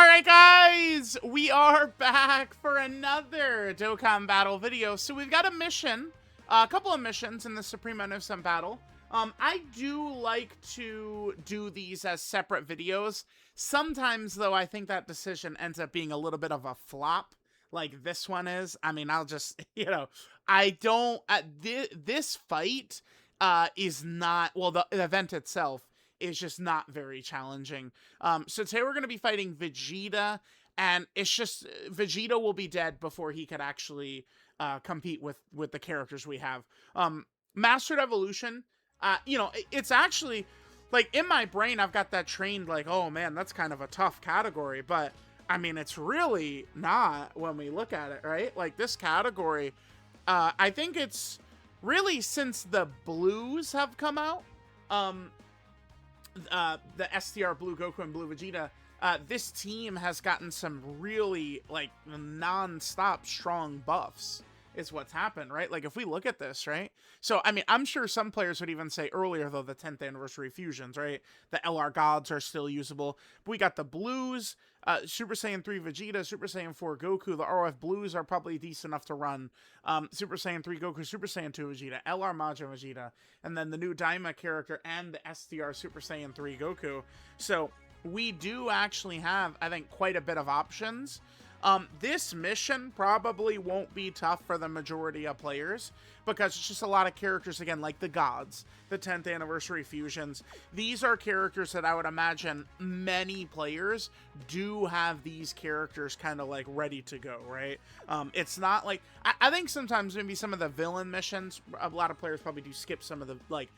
Alright guys, we are back for another Dokkan battle video. So we've got a mission, a couple of missions in the Supreme Sim battle. I do like to do these as separate videos. Sometimes though, I think that decision ends up being a little bit of a flop, like this one is. I mean, I'll just, I don't, this fight is not, well, the event itself is just not very challenging. So today we're going to be fighting Vegeta, and it's just, Vegeta will be dead before he could actually compete with the characters we have. Mastered Evolution, it's actually, like, in my brain, I've got that trained, like, oh man, that's kind of a tough category, but, I mean, it's really not when we look at it, right? Like, this category, I think it's really since the blues have come out, the STR Blue Goku and Blue Vegeta, this team has gotten some really, like, non-stop strong buffs is what's happened, right? Like, if we look at this, right? So, I mean, I'm sure some players would even say earlier, though, the 10th anniversary fusions, right? The LR gods are still usable. But we got the blues, Super Saiyan 3 Vegeta, Super Saiyan 4 Goku. The ROF blues are probably decent enough to run. Super Saiyan 3 Goku, Super Saiyan 2 Vegeta, LR Majin Vegeta, and then the new Daima character and the STR Super Saiyan 3 Goku. So, we do actually have, I think, quite a bit of options. This mission probably won't be tough for the majority of players because it's just a lot of characters, again, like the gods, the 10th anniversary fusions. These are characters that I would imagine many players do have these characters kind of like ready to go, right? It's not like, I think sometimes maybe some of the villain missions, a lot of players probably do skip some of the, like,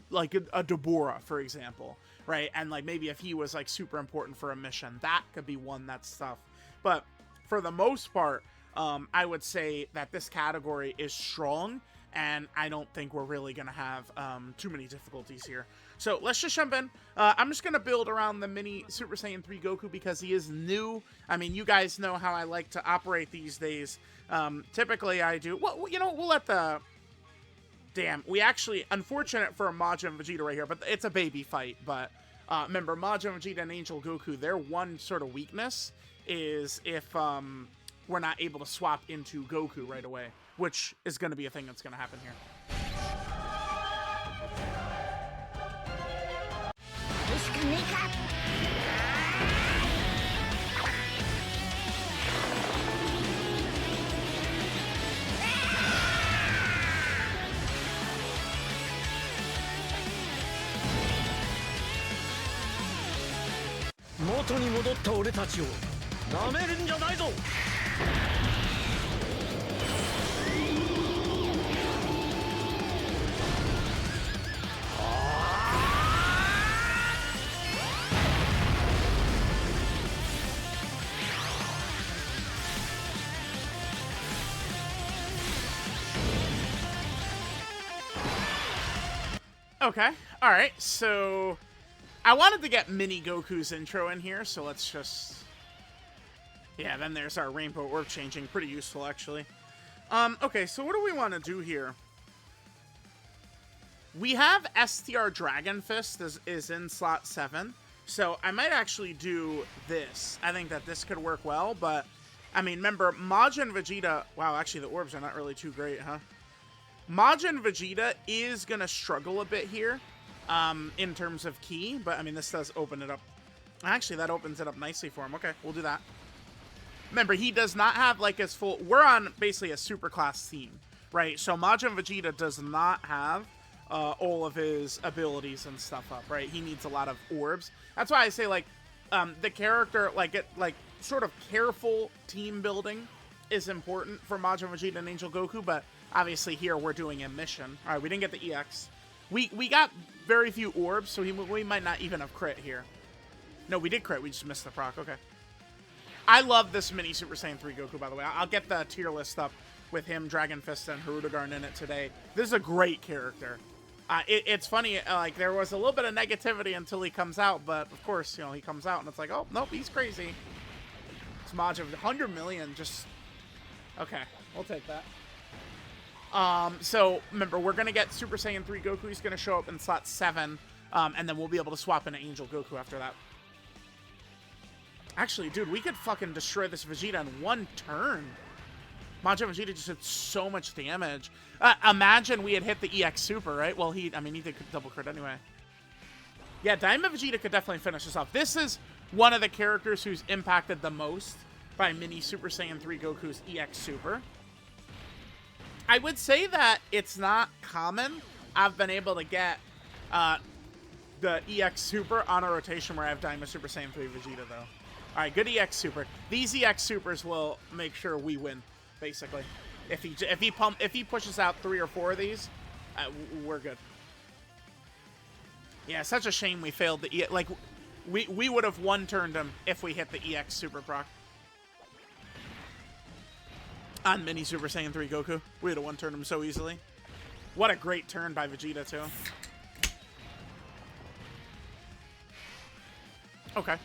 like a Deborah, for example, right? And like maybe if he was like super important for a mission, that could be one that's tough. But for the most part, I would say that this category is strong, and I don't think we're really going to have too many difficulties here. So let's just jump in. I'm just going to build around the mini Super Saiyan 3 Goku because he is new. I mean, you guys know how I like to operate these days. Typically, I do... Well, we'll let the... Damn, we actually... Unfortunate for Majin and Vegeta right here, but it's a baby fight. But remember, Majin, Vegeta, and Angel Goku, their one sort of weakness is if we're not able to swap into Goku right away, which is going to be a thing that's going to happen here. Okay, alright, so I wanted to get Mini Goku's intro in here, so let's just... Yeah, then there's our Rainbow Orb changing. Pretty useful, actually. Okay, so what do we want to do here? We have STR Dragon Fist is in slot 7, so I might actually do this. I think that this could work well, but, I mean, remember, Majin Vegeta... Wow, actually, the orbs are not really too great, huh? Majin Vegeta is going to struggle a bit here in terms of ki, but, I mean, this does open it up. Actually, that opens it up nicely for him. Okay, we'll do that. Remember, he does not have, like, his full... We're on, basically, a superclass team, right? So, Majin Vegeta does not have all of his abilities and stuff up, right? He needs a lot of orbs. That's why I say, like, the character, like, sort of careful team building is important for Majin Vegeta and Angel Goku, but obviously here we're doing a mission. All right, we didn't get the EX. We got very few orbs, so we might not even have crit here. No, we did crit. We just missed the proc. Okay. I love this mini Super Saiyan 3 Goku, by the way. I'll get the tier list up with him, Dragon Fist, and Hirudegarn in it today. This is a great character. It's funny, like, there was a little bit of negativity until he comes out, but, of course, he comes out, and it's like, oh, nope, he's crazy. It's Majin, 100 million, just... Okay, we'll take that. So, remember, we're going to get Super Saiyan 3 Goku. He's going to show up in slot 7, and then we'll be able to swap into Angel Goku after that. Actually, dude, we could fucking destroy this Vegeta in one turn. Majin Vegeta just did so much damage. Imagine we had hit the EX Super, right? Well, I mean, he did double crit anyway. Yeah, Daima Vegeta could definitely finish this off. This is one of the characters who's impacted the most by Mini Super Saiyan 3 Goku's EX Super. I would say that it's not common. I've been able to get the EX Super on a rotation where I have Daima Super Saiyan 3 Vegeta, though. All right, good EX Super. These EX Supers will make sure we win, basically. If he pushes out 3 or 4 of these, we're good. Yeah, such a shame we failed the like we would have one-turned him if we hit the EX Super proc. On Mini Super Saiyan 3 Goku. We would have one-turned him so easily. What a great turn by Vegeta, too. Okay.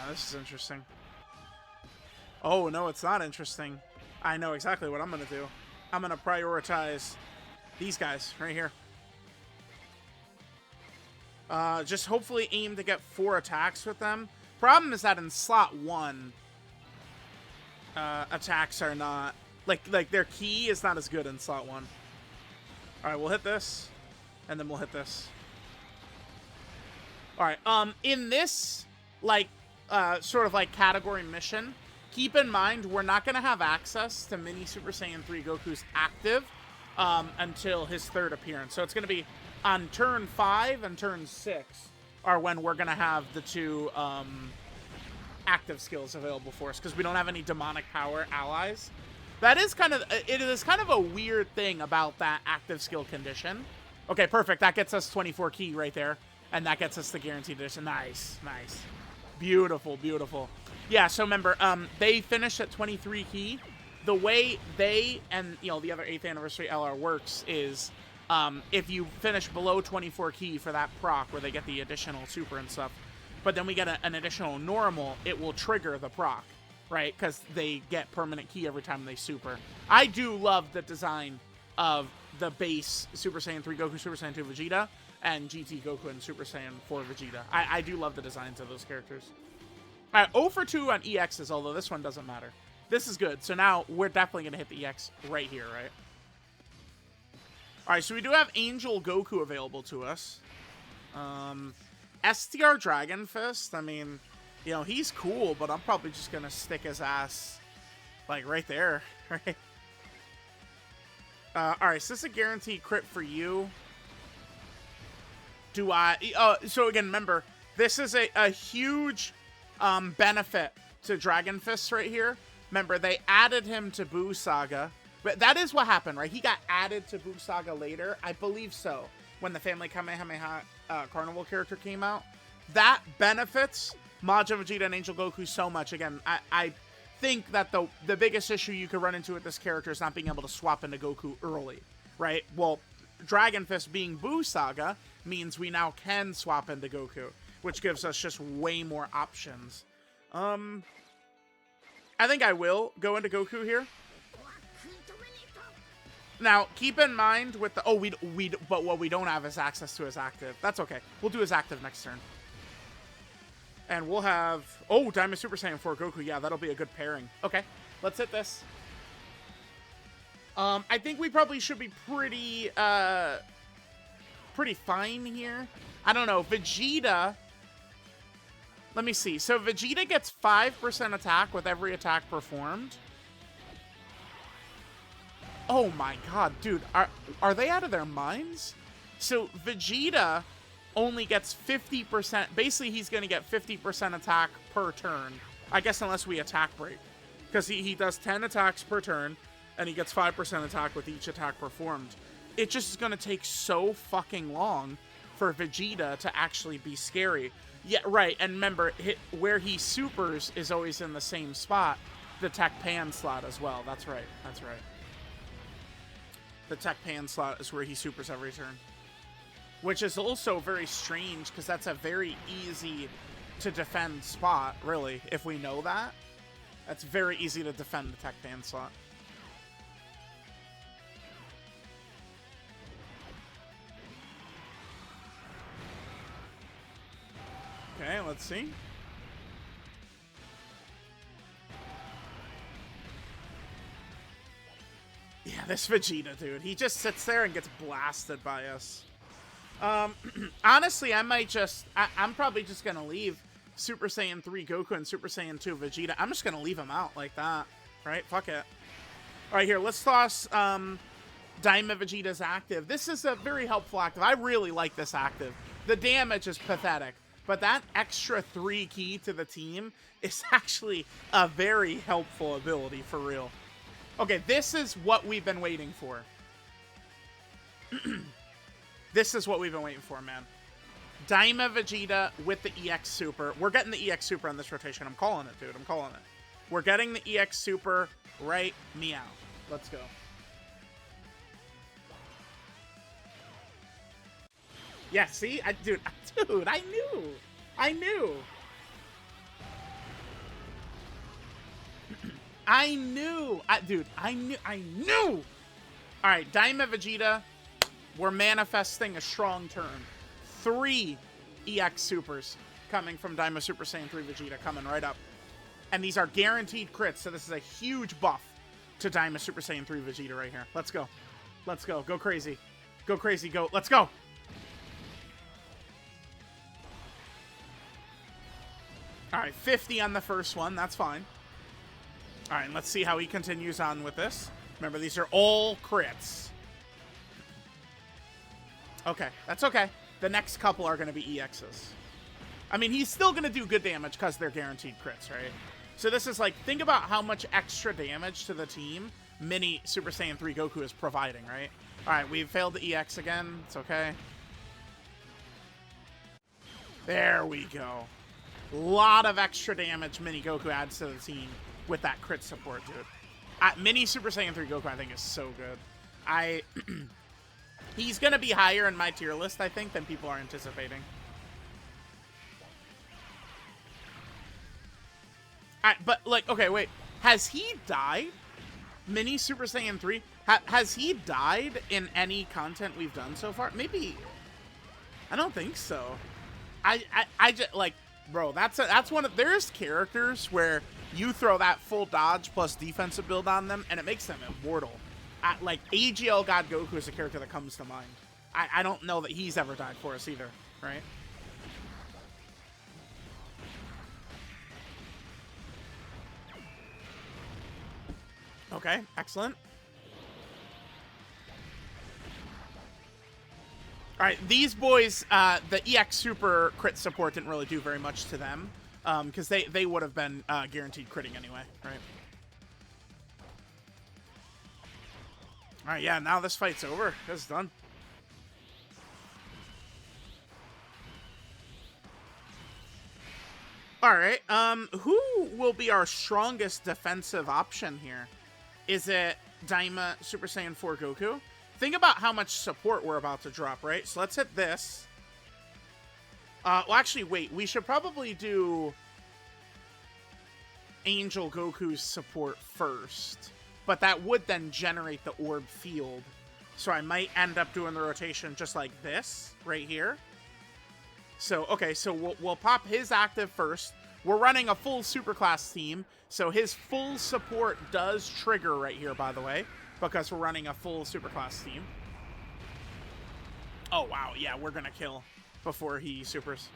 This is interesting. Oh, no, it's not interesting. I know exactly what I'm going to do. I'm going to prioritize these guys right here. Just hopefully aim to get 4 attacks with them. Problem is that in slot 1, attacks are not... Like their key is not as good in slot 1. Alright, we'll hit this. And then we'll hit this. Alright, in this, like, sort of like category mission, keep in mind we're not going to have access to Mini Super Saiyan 3 Goku's active until his 3rd appearance. So it's going to be on turn 5 and turn 6 are when we're going to have the 2 active skills available for us, because we don't have any demonic power allies. That is kind of, it is kind of a weird thing about that active skill condition. Okay, perfect. That gets us 24 key right there. And that gets us the guaranteed edition. Nice, nice. Beautiful, beautiful. Yeah, so remember, they finished at 23 key. The way they and, you know, the other 8th anniversary LR works is if you finish below 24 key for that proc, where they get the additional super and stuff, but then we get an additional normal, it will trigger the proc, right? Because they get permanent key every time they super. I do love the design of the base Super Saiyan 3 Goku, Super Saiyan 2 Vegeta, and GT Goku and Super Saiyan 4 Vegeta. I do love the designs of those characters. All right, 0 for 2 on EXs, although this one doesn't matter. This is good. So now we're definitely going to hit the EX right here, right? All right, so we do have Angel Goku available to us. STR Dragon Fist, I mean, you know, he's cool, but I'm probably just going to stick his ass, like, right there, right? All right, so this is a guaranteed crit for you. Do I... so again, remember, this is a huge benefit to Dragon Fist right here. Remember, they added him to Buu Saga. But that is what happened, right? He got added to Buu Saga later. I believe so. When the Family Kamehameha Carnival character came out. That benefits Majin Vegeta and Angel Goku so much. Again, I think that the biggest issue you could run into with this character is not being able to swap into Goku early, right? Well, Dragon Fist being Buu Saga means we now can swap into Goku, which gives us just way more options. I think I will go into Goku here. Now, keep in mind with the... Oh, but what we don't have is access to his active. That's okay. We'll do his active next turn. And we'll have... Oh, Daima Super Saiyan 4 Goku. Yeah, that'll be a good pairing. Okay, let's hit this. I think we probably should be pretty fine here. I don't know. Vegeta... Let me see. So Vegeta gets 5% attack with every attack performed. Oh my god, dude. Are they out of their minds? So Vegeta only gets 50%. Basically, he's going to get 50% attack per turn. I guess unless we attack break. Because he does 10 attacks per turn, and he gets 5% attack with each attack performed. It just is going to take so fucking long for Vegeta to actually be scary. Yeah, right, and remember, where he supers is always in the same spot. The Tech Pan slot as well. That's right, that's right. The Tech Pan slot is where he supers every turn. Which is also very strange, because that's a very easy to defend spot, really, if we know that. That's very easy to defend the Tech Pan slot. Okay, let's see. Yeah, this Vegeta, dude. He just sits there and gets blasted by us. Honestly, I might just... I'm probably just going to leave Super Saiyan 3 Goku and Super Saiyan 2 Vegeta. I'm just going to leave them out like that. Right? Fuck it. Alright, here. Let's toss Daima Vegeta's active. This is a very helpful active. I really like this active. The damage is pathetic. But that extra 3 key to the team is actually a very helpful ability, for real. Okay, this is what we've been waiting for. This is what we've been waiting for, man. Daima Vegeta with the EX Super. We're getting the EX Super on this rotation. I'm calling it, dude. I'm calling it. We're getting the EX Super right meow. Let's go. Yeah, see? Dude, I knew. I knew. I knew. Dude, I knew. All right, Daima Vegeta. We're manifesting a strong turn. 3 EX Supers coming from Daima Super Saiyan 3 Vegeta coming right up. And these are guaranteed crits, so this is a huge buff to Daima Super Saiyan 3 Vegeta right here. Let's go. Let's go. Go crazy. Go crazy. Go. Let's go. All right, 50 on the first one. That's fine. All right, let's see how he continues on with this. Remember, these are all crits. Okay, that's okay. The next couple are going to be EXs. I mean, he's still going to do good damage because they're guaranteed crits, right? So this is like, think about how much extra damage to the team Mini Super Saiyan 3 Goku is providing, right? All right, we've failed the EX again. It's okay. There we go. A lot of extra damage Mini Goku adds to the team with that crit support, dude. Mini Super Saiyan 3 Goku, I think, is so good. He's going to be higher in my tier list, I think, than people are anticipating. But, like, okay, wait. Has he died? Mini Super Saiyan 3? Has he died in any content we've done so far? Maybe. I don't think so. I just, like, bro, that's one of... There's characters where you throw that full dodge plus defensive build on them, and it makes them immortal. Like, AGL God Goku is a character that comes to mind. I don't know that he's ever died for us either, right? Okay, excellent. All right, these boys, the EX Super crit support didn't really do very much to them, because they would have been guaranteed critting anyway, right? All right, yeah, now this fight's over. It's done. All right, who will be our strongest defensive option here? Is it Daima Super Saiyan 4 Goku? Think about how much support we're about to drop, right? So let's hit this. Well, actually, wait. We should probably do Angel Goku's support first. But that would then generate the orb field. So I might end up doing the rotation just like this, right here. So, okay, so we'll pop his active first. We're running a full superclass team. So his full support does trigger right here, by the way. Because we're running a full superclass team. Oh, wow. Yeah, we're going to kill before he supers.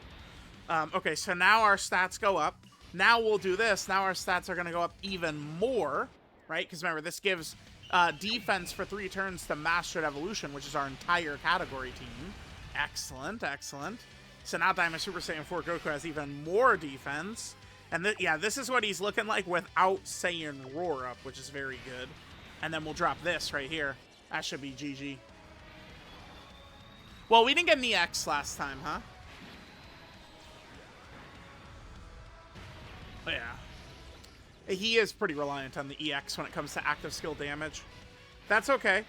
Okay, so now our stats go up. Now we'll do this. Now our stats are going to go up even more. Right? Because remember, this gives defense for 3 turns to Mastered Evolution, which is our entire category team. Excellent, excellent. So now Daima Super Saiyan 4 Goku has even more defense. And yeah, this is what he's looking like without Saiyan Roar up, which is very good. And then we'll drop this right here. That should be GG. Well, we didn't get an EX last time, huh? But yeah. He is pretty reliant on the EX when it comes to active skill damage. That's okay.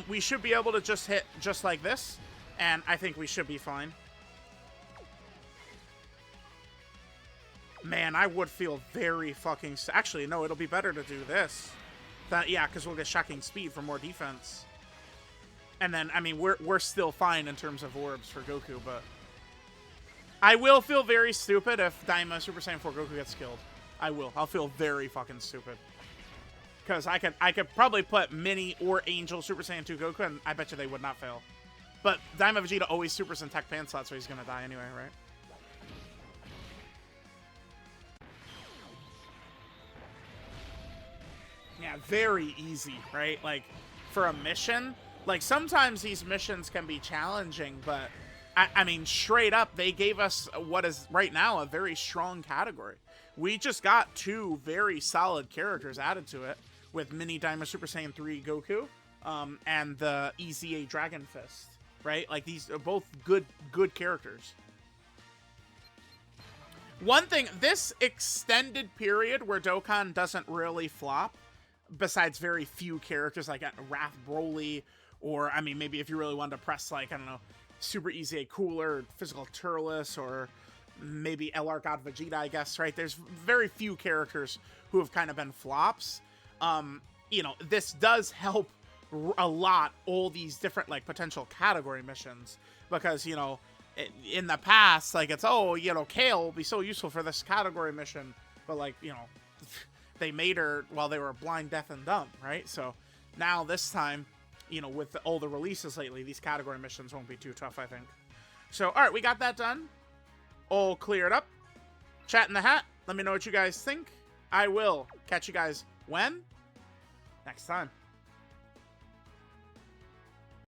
We should be able to just hit just like this. And I think we should be fine. Man, I would feel very fucking... Actually, no, it'll be better to do this. Yeah, because we'll get shocking speed for more defense. And then, I mean, we're still fine in terms of orbs for Goku, but... I will feel very stupid if Daima Super Saiyan 4 Goku gets killed. I will. I'll feel very fucking stupid. Because I could probably put Mini or Angel Super Saiyan 2 Goku, and I bet you they would not fail. But Daima Vegeta always supers in Tech Pan Slot, so he's gonna die anyway, right? Yeah, very easy, right? Like, for a mission, like, sometimes these missions can be challenging, but, I mean, straight up, they gave us what is, right now, a very strong category. We just got 2 very solid characters added to it, with Mini Daima Super Saiyan 3 Goku, and the EZA Dragon Fist, right? Like, these are both good characters. One thing, this extended period where Dokkan doesn't really flop, besides very few characters like Wrath Broly, or, I mean, maybe if you really wanted to press, like, I don't know, Super EZA Cooler, Physical Turles, or maybe LR God Vegeta, I guess, right? There's very few characters who have kind of been flops. You know, this does help a lot, all these different, like, potential category missions, because, you know, in the past, like, it's, oh, you know, Kale will be so useful for this category mission, but, like, you know, they made her while they were blind, deaf, and dumb, right? So now this time, you know, with all the releases lately, these category missions won't be too tough, I think. So, all right, we got that done. All cleared up. Chat in the hat. Let me know what you guys think. I will catch you guys when? Next time.